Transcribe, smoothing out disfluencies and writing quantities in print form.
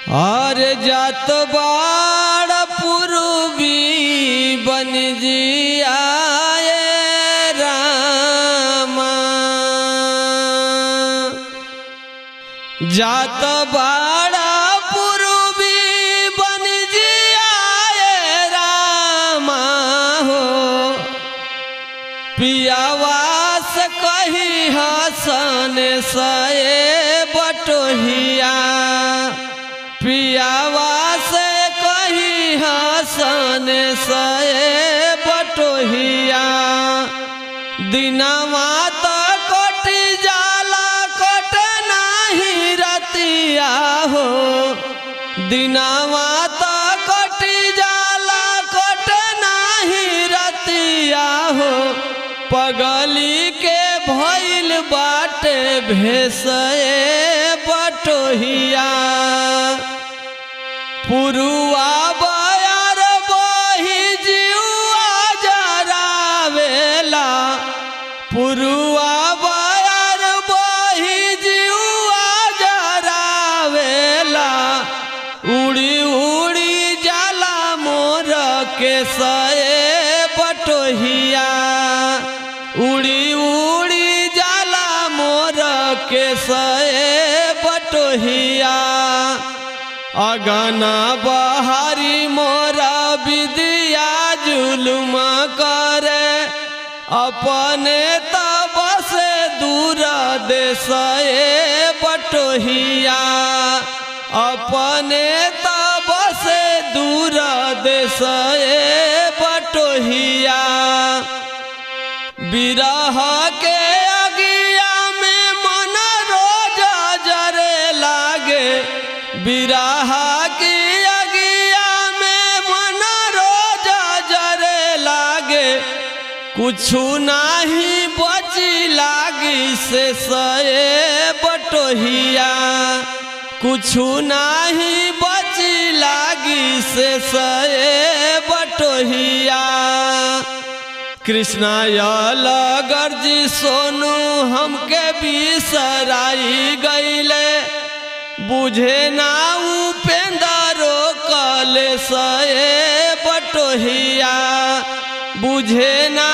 और जात बाड़ पूर्वी बन जियाए रामा, जात बाड़ा पूर्वी बन जियाए रामा हो। पियावास कही हसन सए बटोहिया, पियावास कही हसन सए बटोहिया। दिनवा तो कटी जाला कट नाही रतिया हो, दिनवा तो कटी जाला कट नाही रतिया हो। पगली के भइल बाटे भेसए बटोहिया, पुरुआ बयार बही जिउआ जरावेला, पुरुआ बयार बही जिउआ जरावेला। उड़ी उड़ी जाला मोर के सए बटोहिया, उड़ी उड़ी जाला मोर के सए बटोहिया। अगना बहारी मोरा विदिया जुलुम करे, अपने तब से दूर देसए बटोहिया, अपने तब से दूर देसए बटोहिया। बिरह के अगिया में मन रोज जरे लागे, बिरह की अगिया में मन रोज जरे लागे। कुछु नाही बची लागी से सए बटोहिया, कुछु नाही बची लागी से सए बटोहिया। कृष्णा यालगर जी सोनू हमके बिसराई गईले, बुझे ना उपेंद्रो कल सए बटोहिया, बुझे ना